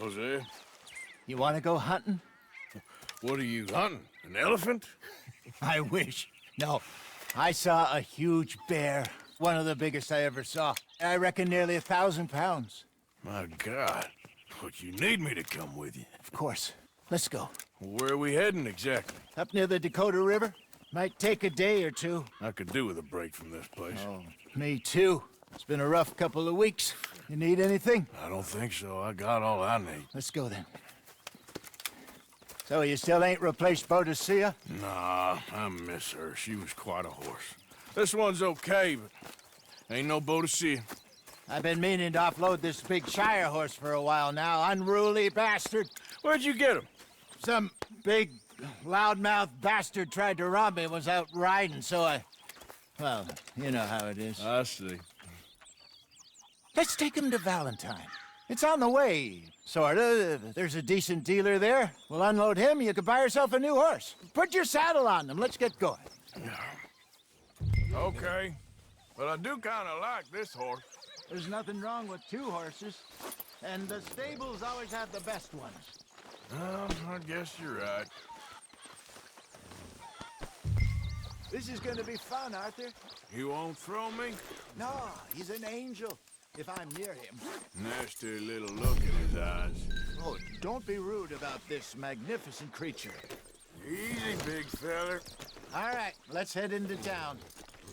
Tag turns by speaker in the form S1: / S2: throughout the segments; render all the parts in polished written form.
S1: Jose,
S2: You want to go hunting?
S1: what are you hunting? An elephant?
S2: I wish. No. I saw a huge bear. One of the biggest I ever saw. I reckon nearly 1,000 pounds.
S1: My God. But you need me to come with you.
S2: Of course. Let's go.
S1: Where are we heading exactly?
S2: Up near the Dakota River? Might take a day or two.
S1: I could do with a break from this place.
S2: Oh, me too. It's been a rough couple of weeks. You need anything?
S1: I don't think so. I got all I need.
S2: Let's go then. So you still ain't replaced Boadicea?
S1: Nah, I miss her. She was quite a horse. This one's okay, but ain't no Boadicea.
S2: I've been meaning to offload this big Shire horse for a while now. Unruly bastard.
S1: Where'd you get him?
S2: Some big, loudmouth bastard tried to rob me and was out riding, so well, you know how it is.
S1: I see.
S2: Let's take him to Valentine. It's on the way, sorta. There's a decent dealer there. We'll unload him, you could buy yourself a new horse. Put your saddle on them, let's get going.
S1: Okay. But I do kind of like this horse.
S2: There's nothing wrong with two horses, and the stables always have the best ones.
S1: I guess you're right.
S2: This is gonna be fun, Arthur.
S1: You won't throw me?
S2: No, he's an angel, if I'm near him.
S1: Nasty little look in his eyes.
S2: Oh, don't be rude about this magnificent creature.
S1: Easy, big feller.
S2: All right, let's head into town.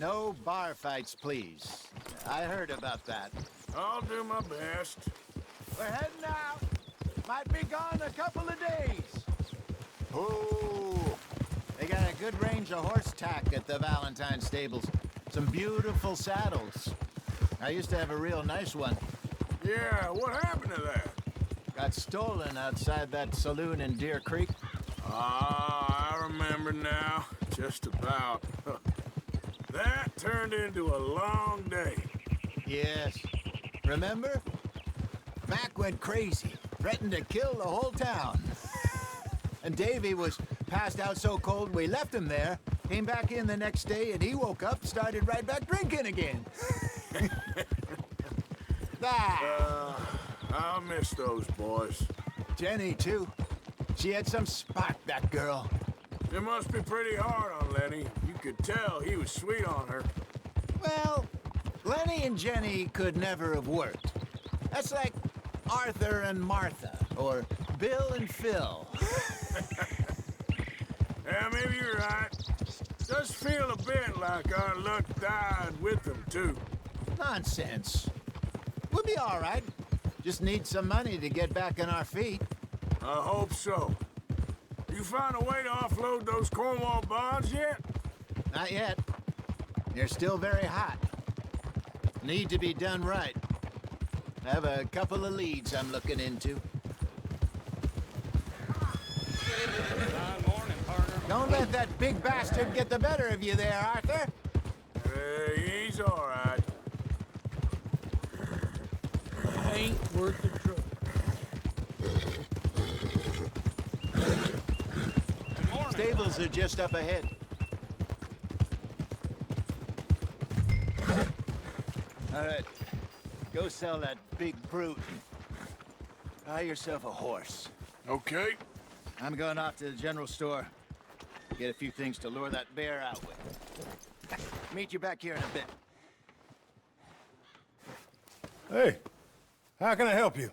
S2: No bar fights, please. I heard about that.
S1: I'll do my best.
S2: We're heading out. Might be gone a couple of days. Oh, they got a good range of horse tack at the Valentine stables. Some beautiful saddles. I used to have a real nice one.
S1: Yeah, what happened to that?
S2: Got stolen outside that saloon in Deer Creek.
S1: Ah, I remember now. Just about. That turned into a long day.
S2: Yes. Remember? Mac went crazy, threatened to kill the whole town. And Davy was passed out so cold we left him there, came back in the next day, and he woke up, started right back drinking again.
S1: I'll miss those boys.
S2: Jenny, too. She had some spark, that girl.
S1: It must be pretty hard on Lenny. You could tell he was sweet on her.
S2: Well, Lenny and Jenny could never have worked. That's like Arthur and Martha, or Bill and Phil.
S1: Yeah, maybe you're right. Does feel a bit like our luck died with them, too.
S2: Nonsense. We'll be all right. Just need some money to get back on our feet.
S1: I hope so. You find a way to offload those Cornwall bonds yet?
S2: Not yet. They're still very hot. Need to be done right. I have a couple of leads I'm looking into.
S3: Morning, partner.
S2: Don't let that big bastard get the better of you there, Arthur.
S1: Hey, he's all right.
S3: Ain't worth the trouble. Good morning.
S2: Stables are just up ahead. All right. Go sell that big brute. Buy yourself a horse.
S1: Okay.
S2: I'm going off to the general store. Get a few things to lure that bear out with. Meet you back here in a bit.
S4: Hey, how can I help you?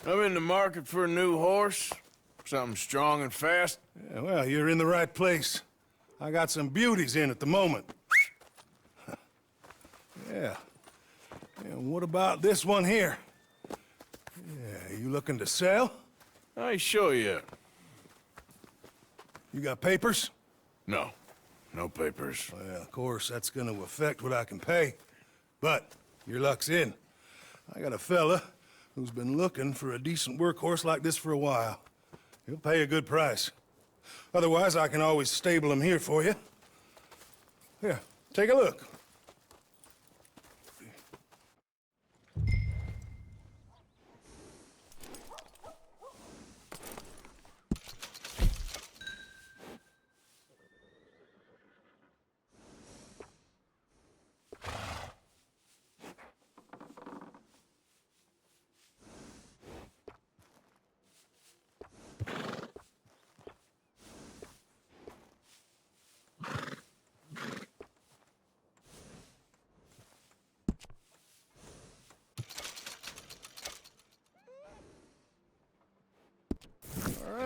S1: I'm in the market for a new horse. Something strong and fast.
S4: Yeah, well, you're in the right place. I got some beauties in at the moment. Yeah. And what about this one here? Yeah, you looking to sell?
S1: I ain't sure yet.
S4: You got papers?
S1: No. No papers.
S4: Well, of course, that's gonna affect what I can pay. But your luck's in. I got a fella who's been looking for a decent workhorse like this for a while. He'll pay a good price. Otherwise, I can always stable him here for you. Here, take a look.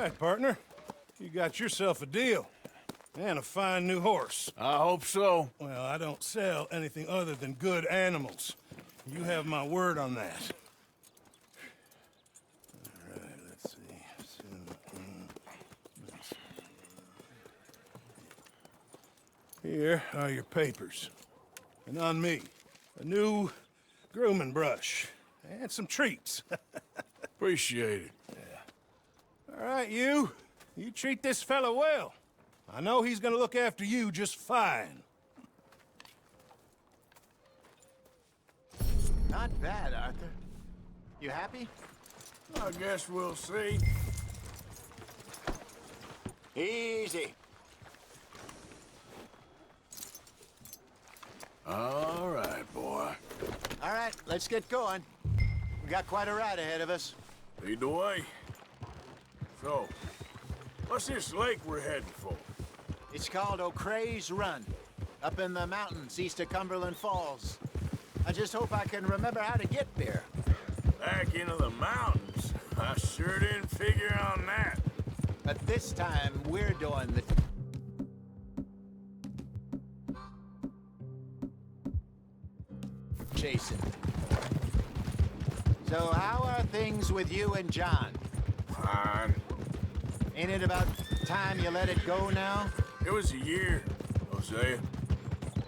S4: right, partner. You got yourself a deal. And a fine new horse.
S1: I hope so.
S4: Well, I don't sell anything other than good animals. You have my word on that. All right, let's see. Here are your papers. And on me, a new grooming brush. And some treats.
S1: Appreciate it.
S4: All right, you. You treat this fella well. I know he's gonna look after you just fine.
S2: Not bad, Arthur. You happy?
S1: I guess we'll see.
S2: Easy.
S1: All right, boy.
S2: All right, let's get going. We got quite a ride ahead of us.
S1: Lead the way. So, what's this lake we're heading for?
S2: It's called O'Creagh's Run, up in the mountains east of Cumberland Falls. I just hope I can remember how to get there.
S1: Back into the mountains? I sure didn't figure on that.
S2: But this time, we're doing the... chasing. So how are things with you and John?
S1: Fine.
S2: Ain't it about time you let it go now?
S1: It was a year, Hosea.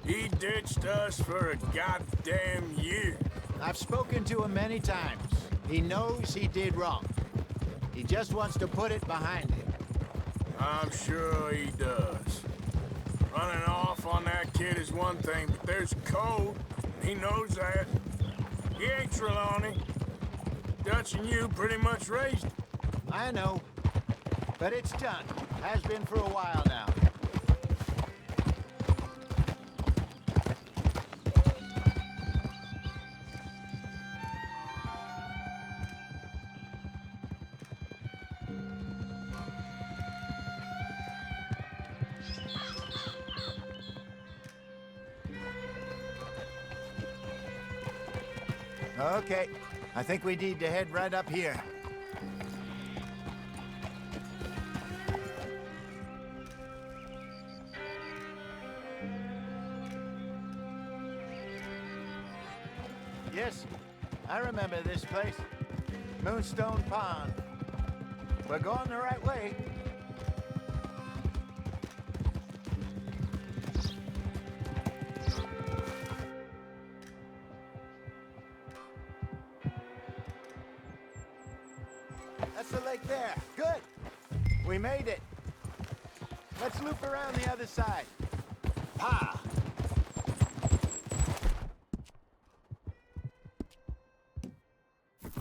S1: He ditched us for a goddamn year.
S2: I've spoken to him many times. He knows he did wrong. He just wants to put it behind him.
S1: I'm sure he does. Running off on that kid is one thing, but there's code. He knows that. He ain't Trelawney. Dutch and you pretty much raised him.
S2: I know. But it's done. Has been for a while now. Okay, I think we need to head right up here. Yes, I remember this place. Moonstone Pond. We're going the right way. That's the lake there. Good. We made it. Let's loop around the other side. Pa!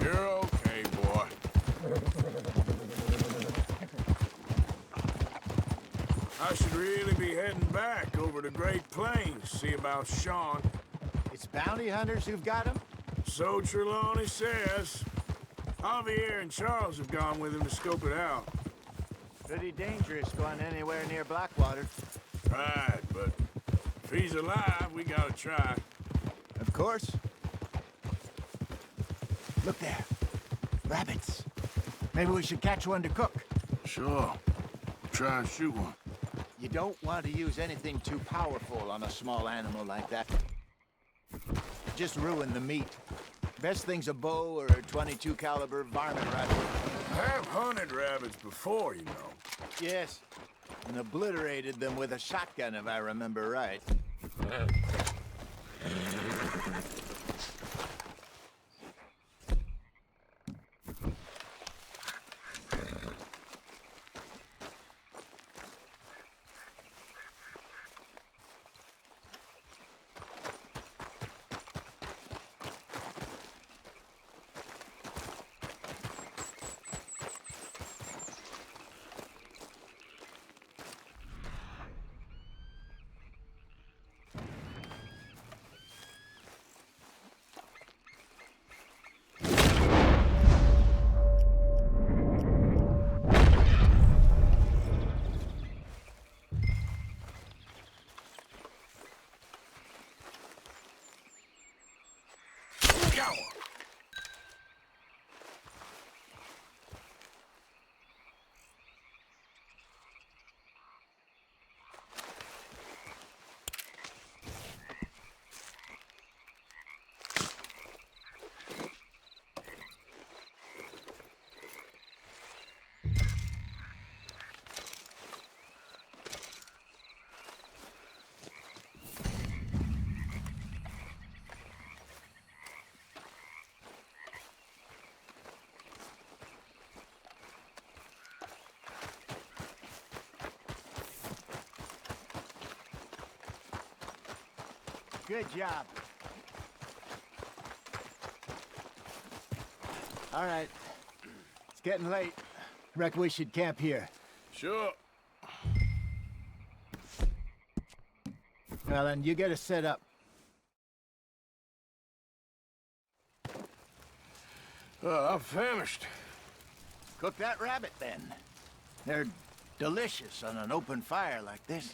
S1: You're okay, boy. I should really be heading back over the Great Plains, see about Sean.
S2: It's bounty hunters who've got him?
S1: So Trelawney says. Javier and Charles have gone with him to scope it out.
S2: Pretty dangerous going anywhere near Blackwater.
S1: Right, but if he's alive, we gotta try.
S2: Of course. Look there. Rabbits. Maybe we should catch one to cook.
S1: Sure. Try and shoot one.
S2: You don't want to use anything too powerful on a small animal like that. Just ruin the meat. Best thing's a bow or a .22 caliber varmint rifle.
S1: I have hunted rabbits before, you know.
S2: Yes, and obliterated them with a shotgun, if I remember right. Good job. All right. It's getting late. Reckon we should camp here.
S1: Sure.
S2: Well, then you get us set up.
S1: I'm famished.
S2: Cook that rabbit, then. They're delicious on an open fire like this.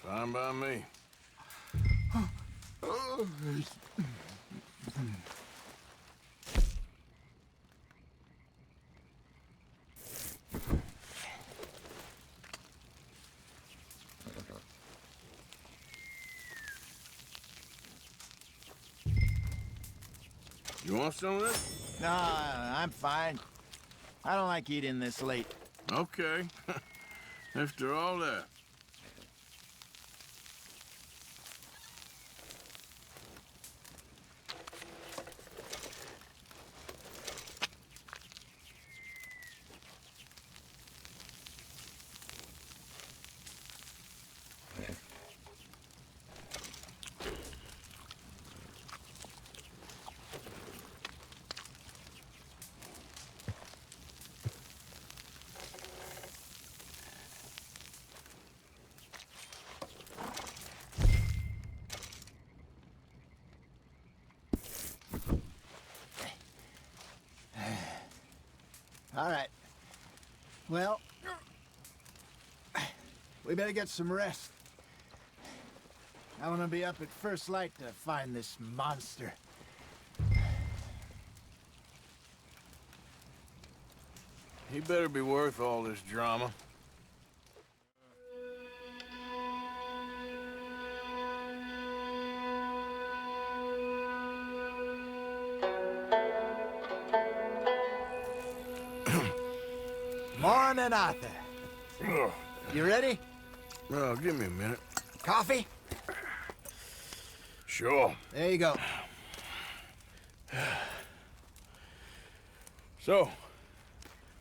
S1: Fine by me. You want some of this?
S2: No, I'm fine. I don't like eating this late.
S1: Okay. After all that.
S2: All right. Well, we better get some rest. I want to be up at first light to find this monster.
S1: He better be worth all this drama.
S2: Morning, Arthur.
S1: Ugh.
S2: You ready?
S1: Well, give me a minute.
S2: Coffee?
S1: Sure.
S2: There you go.
S1: So,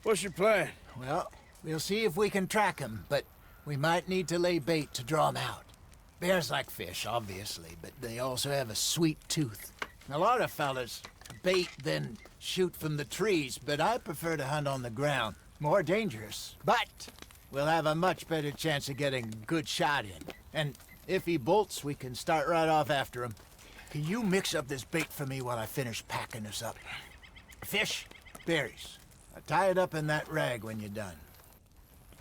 S1: what's your plan?
S2: Well, we'll see if we can track him, but we might need to lay bait to draw him out. Bears like fish, obviously, but they also have a sweet tooth. A lot of fellas bait, then shoot from the trees, but I prefer to hunt on the ground. More dangerous, but we'll have a much better chance of getting a good shot in. And if he bolts, we can start right off after him. Can you mix up this bait for me while I finish packing this up? Fish, berries. Tie it up in that rag when you're done.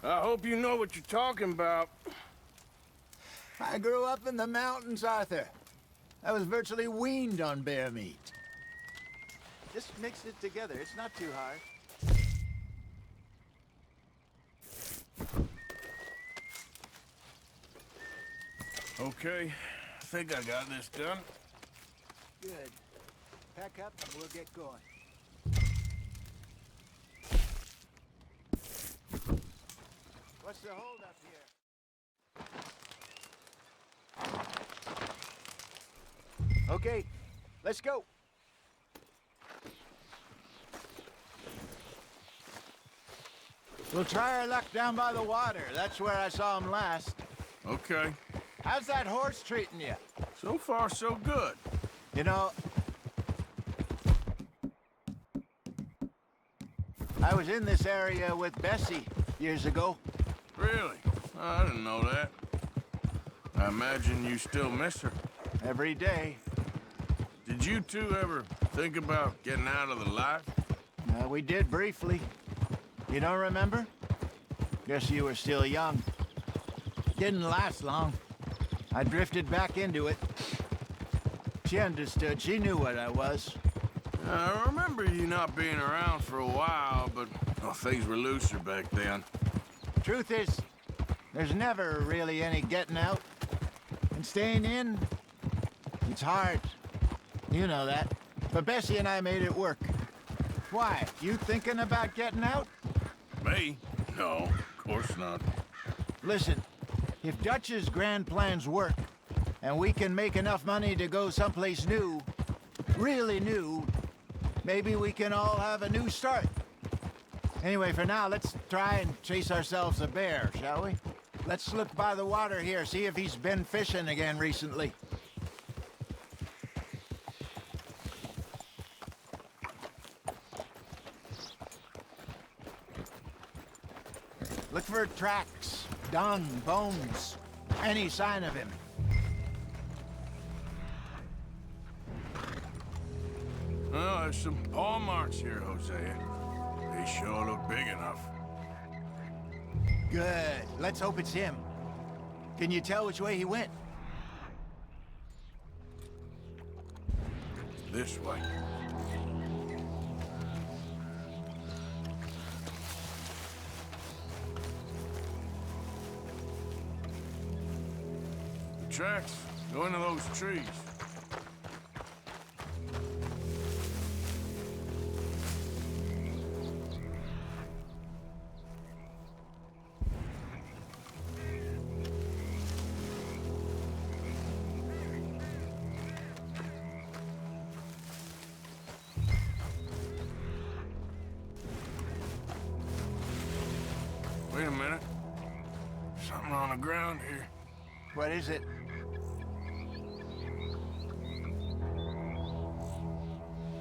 S1: I hope you know what you're talking about.
S2: I grew up in the mountains, Arthur. I was virtually weaned on bear meat. Just mix it together. It's not too hard.
S1: Okay, I think I got this done.
S2: Good. Pack up and we'll get going. What's the hold up here? Okay, let's go. We'll try our luck down by the water. That's where I saw him last.
S1: Okay.
S2: How's that horse treating you?
S1: So far, so good.
S2: You know, I was in this area with Bessie years ago.
S1: Really? I didn't know that. I imagine you still miss her.
S2: Every day.
S1: Did you two ever think about getting out of the life?
S2: We did briefly. You don't remember? Guess you were still young. Didn't last long. I drifted back into it. She understood. She knew what I was.
S1: I remember you not being around for a while, but things were looser back then.
S2: Truth is, there's never really any getting out. And staying in, it's hard. You know that. But Bessie and I made it work. Why? You thinking about getting out?
S1: Me? No, of course not.
S2: Listen, if Dutch's grand plans work, and we can make enough money to go someplace new, really new, maybe we can all have a new start. Anyway, for now, let's try and chase ourselves a bear, shall we? Let's look by the water here, see if he's been fishing again recently. Look for tracks, dung, bones, any sign of him.
S1: Oh, there's some paw marks here, Hosea. They sure look big enough.
S2: Good. Let's hope it's him. Can you tell which way he went?
S1: This way. The tracks go into those trees. Wait a minute. Something on the ground here.
S2: What is it?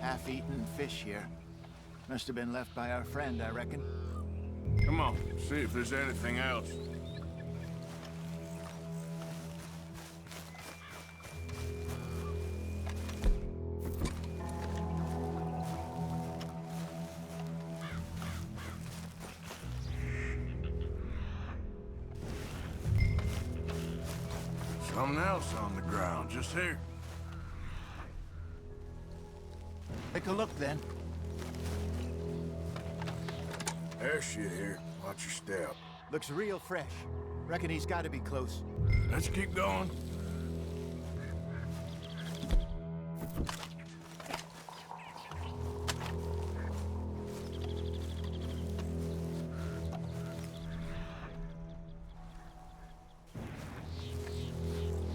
S2: Half-eaten fish here. Must have been left by our friend, I reckon.
S1: Come on, see if there's anything else. Something else on the ground, just here.
S2: Take a look, then.
S1: There's shit here. Watch your step.
S2: Looks real fresh. Reckon he's got to be close.
S1: Let's keep going.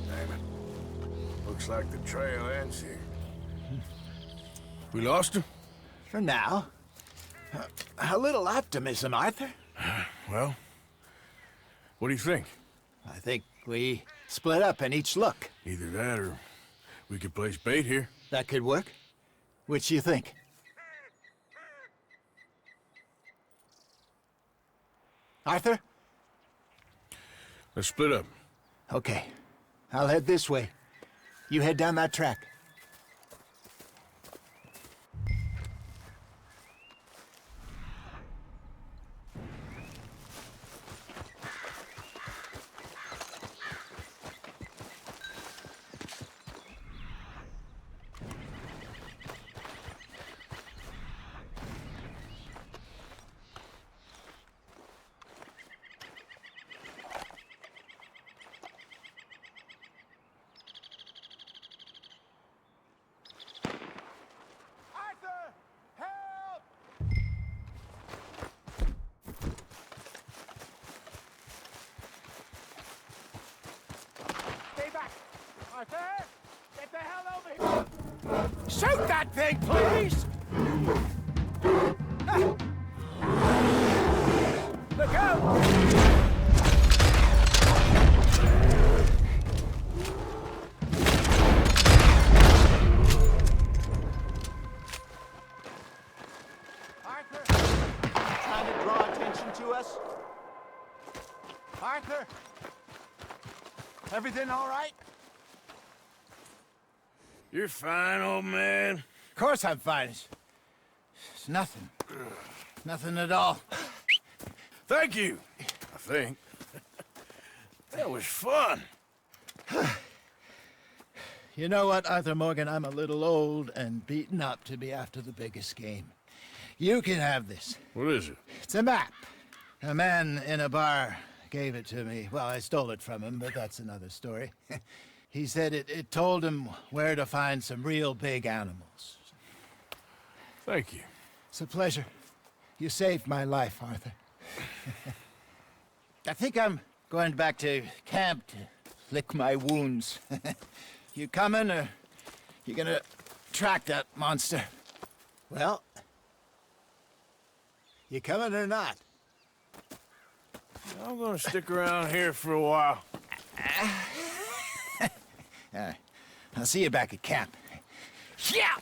S1: Damn it. Looks like the trail ends here. We lost him?
S2: For now. A little optimism, Arthur.
S1: Well, what do you think?
S2: I think we split up and each look.
S1: Either that or we could place bait here.
S2: That could work. Which you think? Arthur?
S1: Let's split up.
S2: Okay. I'll head this way. You head down that track.
S5: Arthur! Get the hell over here!
S2: Shoot that thing, please! Look out! Trying to draw attention to us? Arthur? Everything all right?
S1: You're fine, old man.
S2: Of course I'm fine. It's nothing. Nothing at all.
S1: Thank you, I think. That was fun.
S2: You know what, Arthur Morgan? I'm a little old and beaten up to be after the biggest game. You can have this.
S1: What is it?
S2: It's a map. A man in a bar gave it to me. Well, I stole it from him, but that's another story. He said it told him where to find some real big animals.
S1: Thank you.
S2: It's a pleasure. You saved my life, Arthur. I think I'm going back to camp to lick my wounds. You coming, or you gonna track that monster? Well, you coming or not?
S1: I'm gonna stick around here for a while.
S2: All right. I'll see you back at camp. Yeah!